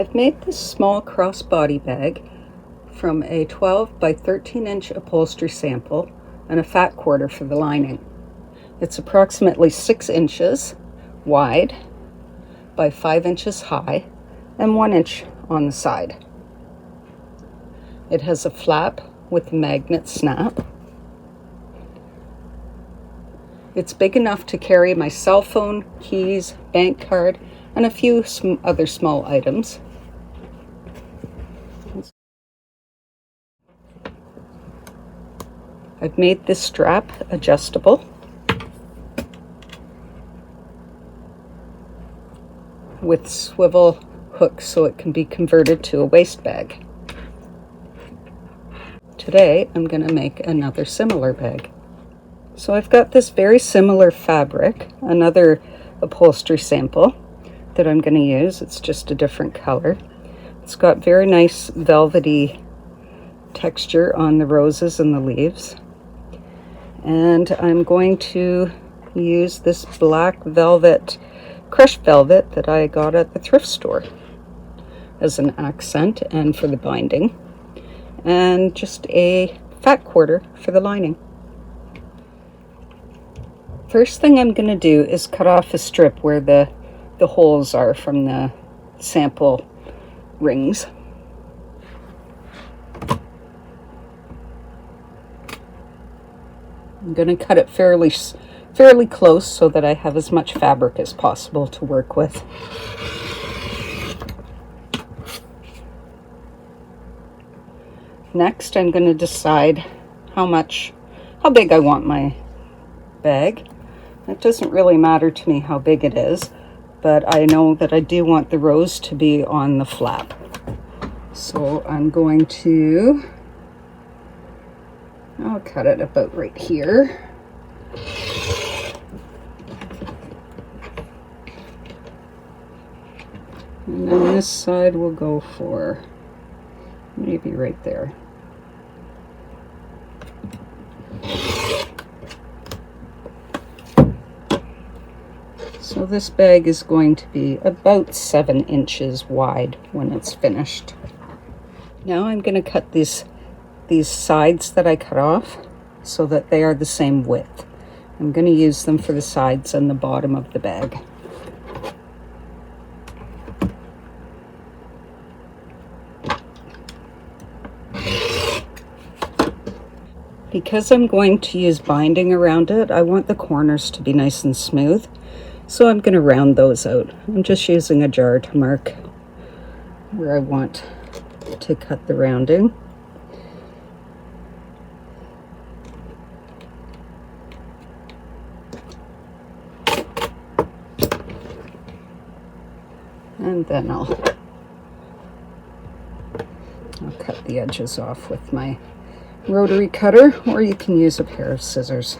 I've made this small crossbody bag from a 12 by 13 inch upholstery sample and a fat quarter for the lining. It's approximately 6 inches wide by 5 inches high and 1 inch on the side. It has a flap with a magnet snap. It's big enough to carry my cell phone, keys, bank card, and a few other small items. I've made this strap adjustable with swivel hooks so it can be converted to a waist bag. Today I'm going to make another similar bag. So I've got this very similar fabric, another upholstery sample that I'm going to use. It's just a different color. It's got very nice velvety texture on the roses and the leaves. And I'm going to use this black velvet, crushed velvet that I got at the thrift store as an accent and for the binding, and just a fat quarter for the lining. First thing I'm going to do is cut off a strip where the holes are from the sample rings. I'm going to cut it fairly close so that I have as much fabric as possible to work with. Next, I'm going to decide how big I want my bag. It doesn't really matter to me how big it is, but I know that I do want the rose to be on the flap. So I'm going to, I'll cut it about right here. And then this side will go for maybe right there. So this bag is going to be about 7 inches wide when it's finished. Now I'm going to cut these sides that I cut off so that they are the same width. I'm going to use them for the sides and the bottom of the bag. Because I'm going to use binding around it, I want the corners to be nice and smooth. So I'm going to round those out. I'm just using a jar to mark where I want to cut the rounding. And then I'll cut the edges off with my rotary cutter, or you can use a pair of scissors.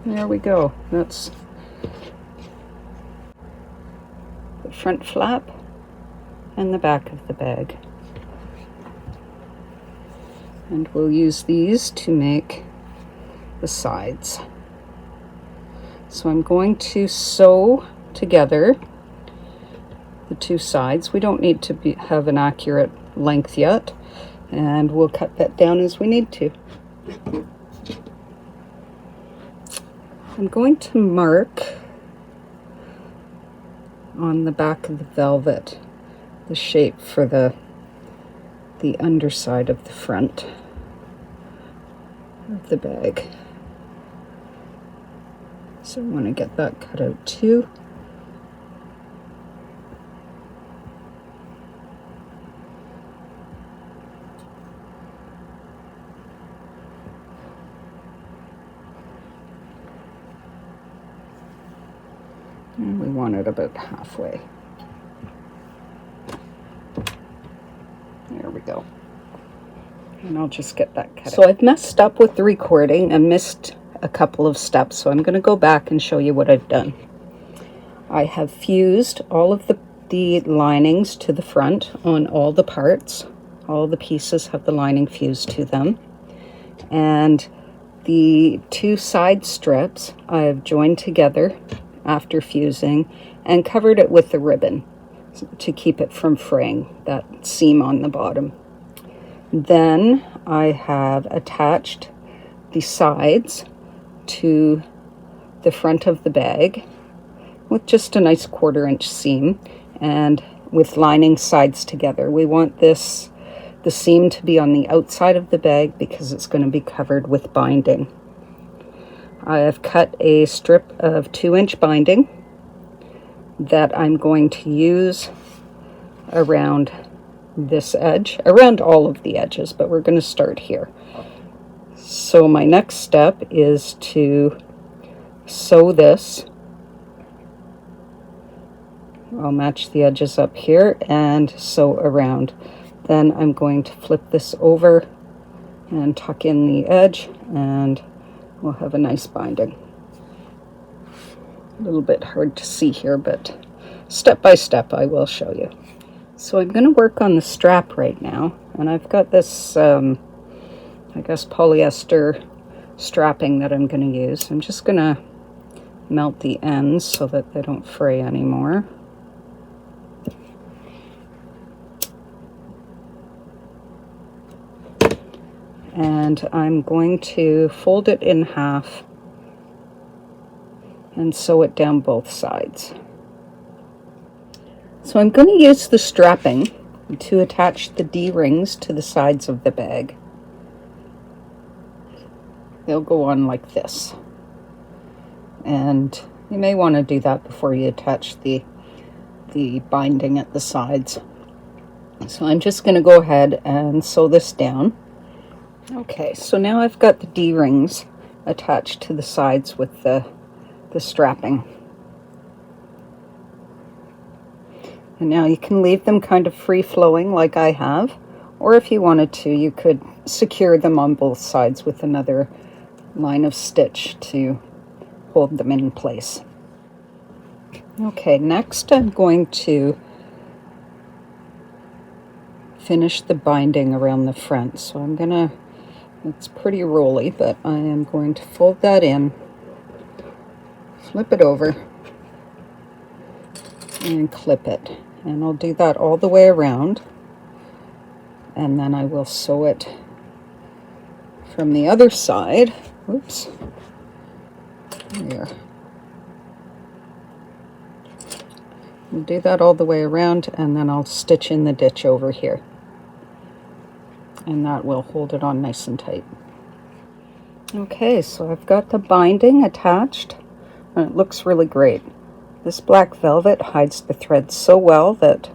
There we go. That's the front flap and the back of the bag. And we'll use these to make the sides. So I'm going to sew together the two sides. We don't need to have an accurate length yet, and we'll cut that down as we need to. I'm going to mark on the back of the velvet the shape for the underside of the front of the bag. So I want to get that cut out too. And we want it about halfway. There we go. And I'll just get that cut out. So I've messed up with the recording and missed a couple of steps, so I'm going to go back and show you what I've done. I have fused all of the the linings to the front on all the parts. All the pieces have the lining fused to them. And the two side strips I've joined together after fusing and covered it with the ribbon to keep it from fraying, that seam on the bottom. Then I have attached the sides to the front of the bag with just a nice 1/4 inch seam and with lining sides together. We want the seam to be on the outside of the bag because it's going to be covered with binding. I have cut a strip of 2-inch binding that I'm going to use around this edge, around all of the edges, but we're going to start here. So my next step is to sew this. I'll match the edges up here and sew around. Then I'm going to flip this over and tuck in the edge, and we'll have a nice binding. A little bit hard to see here, but step by step I will show you. So I'm going to work on the strap right now, and I've got this I guess polyester strapping that I'm going to use. I'm just going to melt the ends so that they don't fray anymore. And I'm going to fold it in half and sew it down both sides. So I'm going to use the strapping to attach the D-rings to the sides of the bag. They'll go on like this. And you may want to do that before you attach the binding at the sides. So I'm just going to go ahead and sew this down. Okay, so now I've got the D-rings attached to the sides with the strapping. And now you can leave them kind of free-flowing like I have, or if you wanted to, you could secure them on both sides with another line of stitch to hold them in place. Okay, next I'm going to finish the binding around the front. So I'm gonna, it's pretty rolly, but I am going to fold that in, flip it over, and clip it. And I'll do that all the way around, and then I will sew it from the other side. Oops. There. We'll do that all the way around, and then I'll stitch in the ditch over here. And that will hold it on nice and tight. Okay, so I've got the binding attached, and it looks really great. This black velvet hides the thread so well that,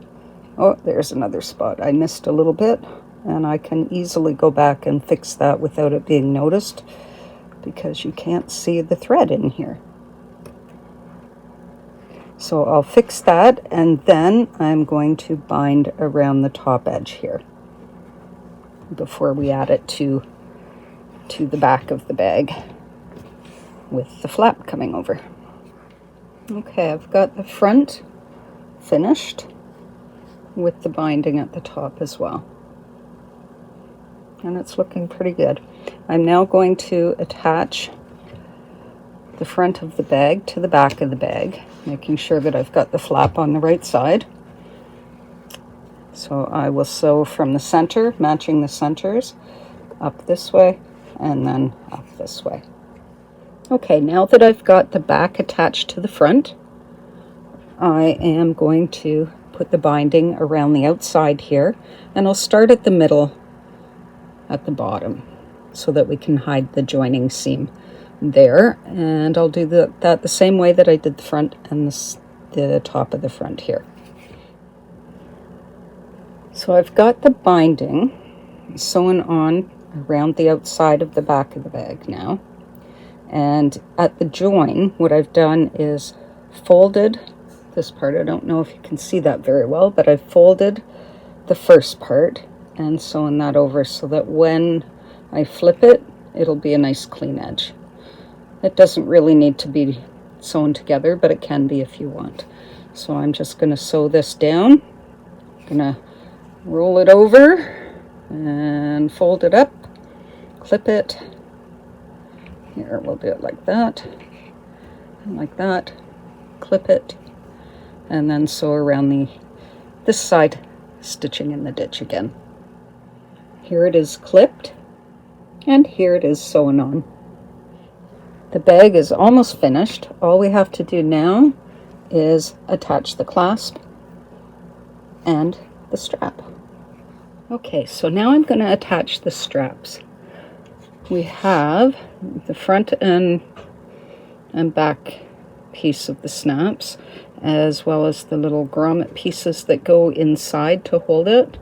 oh, there's another spot. I missed a little bit, and I can easily go back and fix that without it being noticed because you can't see the thread in here. So I'll fix that, and then I'm going to bind around the top edge here before we add it to the back of the bag with the flap coming over. Okay, I've got the front finished with the binding at the top as well. And it's looking pretty good. I'm now going to attach the front of the bag to the back of the bag, making sure that I've got the flap on the right side. So I will sew from the center, matching the centers, up this way and then up this way. Okay, now that I've got the back attached to the front, I am going to put the binding around the outside here, and I'll start at the middle at the bottom so that we can hide the joining seam there. And I'll do that the same way that I did the front and the top of the front here. So I've got the binding sewn on around the outside of the back of the bag now. And at the join, what I've done is folded this part. I don't know if you can see that very well, but I've folded the first part and sewn that over so that when I flip it, it'll be a nice clean edge. It doesn't really need to be sewn together, but it can be if you want. So I'm just going to sew this down. I'm going to roll it over and fold it up, clip it. Here, we'll do it like that, and like that, clip it, and then sew around this side, stitching in the ditch again. Here it is clipped, and here it is sewn on. The bag is almost finished. All we have to do now is attach the clasp and the strap. Okay, so now I'm going to attach the straps. We have the front and back piece of the snaps, as well as the little grommet pieces that go inside to hold it.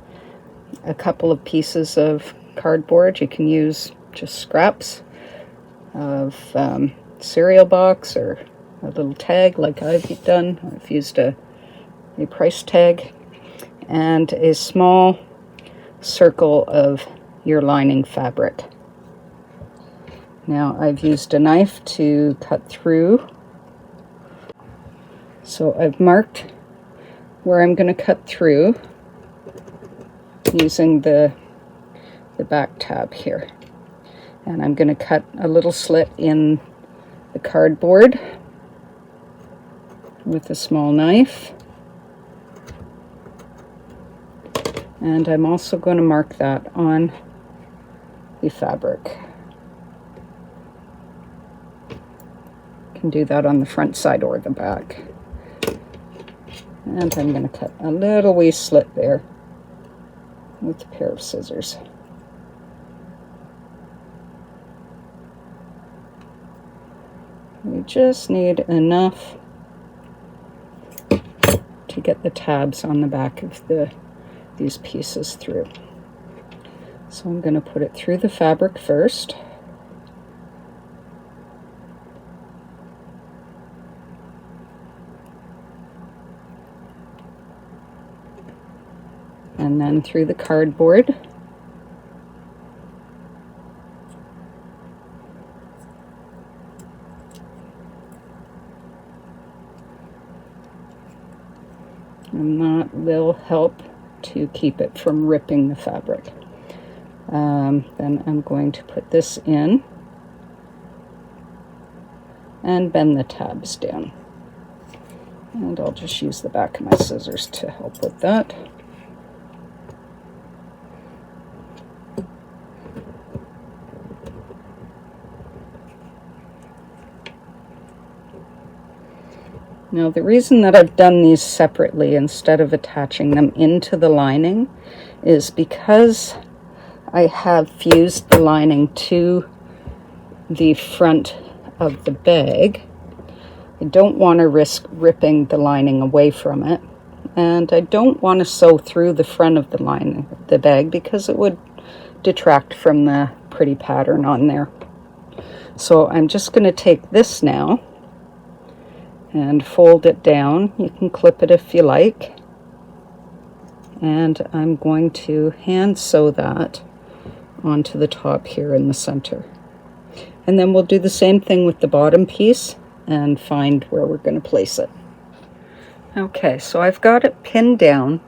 A couple of pieces of cardboard. You can use just scraps of cereal box or a little tag like I've done. I've used a price tag, and a small circle of your lining fabric. Now I've used a knife to cut through. So I've marked where I'm going to cut through using the back tab here. And I'm going to cut a little slit in the cardboard with a small knife. And I'm also going to mark that on the fabric. You can do that on the front side or the back. And I'm going to cut a little wee slit there with a pair of scissors. We just need enough to get the tabs on the back of these pieces through. So I'm going to put it through the fabric first. And then through the cardboard. And that will help to keep it from ripping the fabric. Then I'm going to put this in and bend the tabs down. And I'll just use the back of my scissors to help with that. Now the reason that I've done these separately instead of attaching them into the lining is because I have fused the lining to the front of the bag. I don't want to risk ripping the lining away from it, and I don't want to sew through the front of the bag because it would detract from the pretty pattern on there. So I'm just going to take this now and fold it down. You can clip it if you like. And I'm going to hand sew that onto the top here in the center. And then we'll do the same thing with the bottom piece and find where we're going to place it. Okay, so I've got it pinned down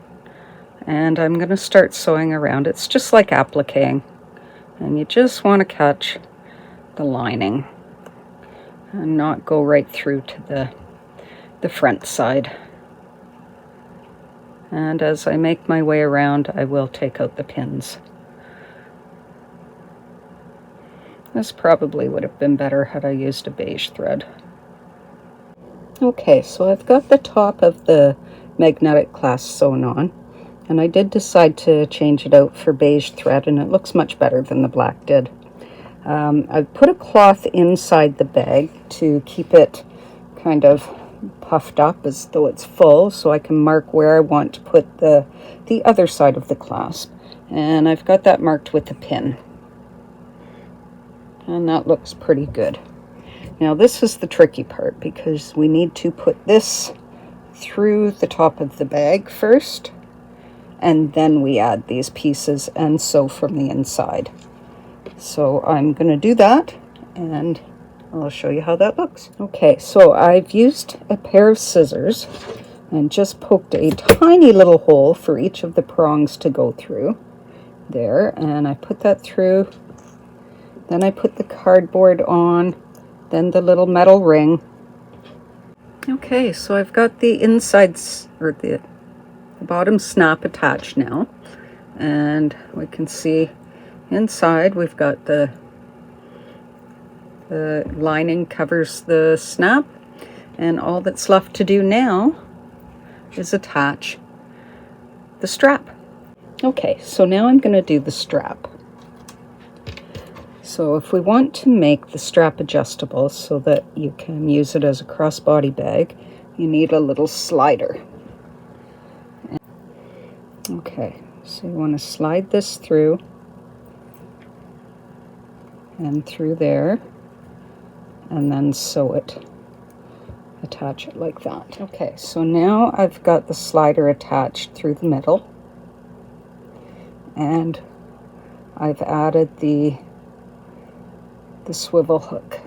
and I'm going to start sewing around. It's just like appliquing, and you just want to catch the lining and not go right through to the front side. And as I make my way around, I will take out the pins. This probably would have been better had I used a beige thread. Okay, so I've got the top of the magnetic clasp sewn on, and I did decide to change it out for beige thread, and it looks much better than the black did. I've put a cloth inside the bag to keep it kind of puffed up as though it's full, so I can mark where I want to put the other side of the clasp. And I've got that marked with a pin. And that looks pretty good. Now this is the tricky part, because we need to put this through the top of the bag first, and then we add these pieces and sew from the inside. So I'm going to do that, and I'll show you how that looks. Okay, so I've used a pair of scissors and just poked a tiny little hole for each of the prongs to go through there, and I put that through. Then I put the cardboard on, then the little metal ring. Okay, so I've got the insides, or the bottom snap attached now, and we can see inside we've got the lining covers the snap, and all that's left to do now is attach the strap. Okay, so now I'm going to do the strap. So if we want to make the strap adjustable so that you can use it as a crossbody bag, you need a little slider. Okay, so you want to slide this through and through there, and then sew it. Attach it like that. Okay, so now I've got the slider attached through the middle, and I've added the swivel hook.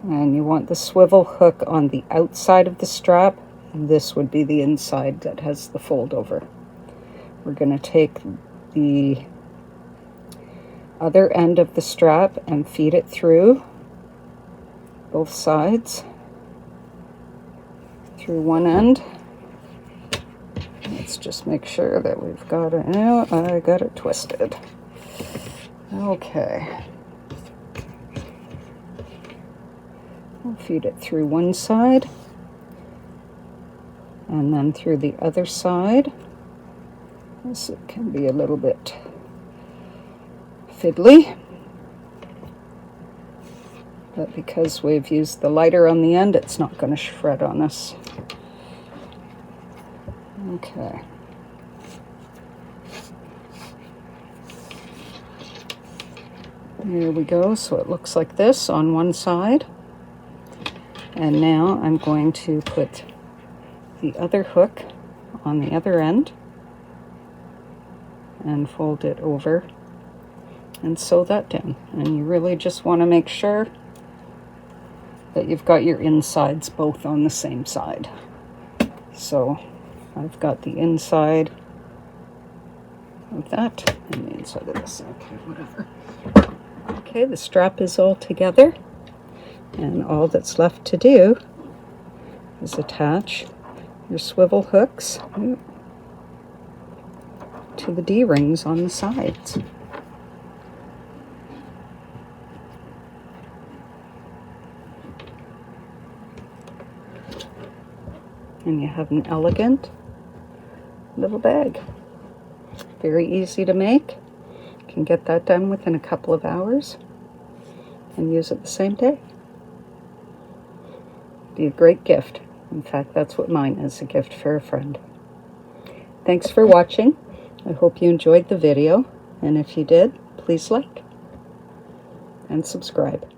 And you want the swivel hook on the outside of the strap, and this would be the inside that has the fold over. We're going to take the other end of the strap and feed it through both sides, through one end. Let's just make sure that we've got it. Now I got it twisted. Okay. We'll feed it through one side and then through the other side. This can be a little bit fiddly, but because we've used the lighter on the end, it's not going to shred on us. Okay. There we go. So it looks like this on one side. And now I'm going to put the other hook on the other end and fold it over and sew that down. And you really just want to make sure that you've got your insides both on the same side. So I've got the inside of that and the inside of this. Okay, whatever. Okay, the strap is all together, and all that's left to do is attach your swivel hooks to the D-rings on the sides. And you have an elegant little bag. Very easy to make. You can get that done within a couple of hours and use it the same day. Be a great gift. In fact, that's what mine is, a gift for a friend. Thanks for watching. I hope you enjoyed the video, and if you did, please like and subscribe.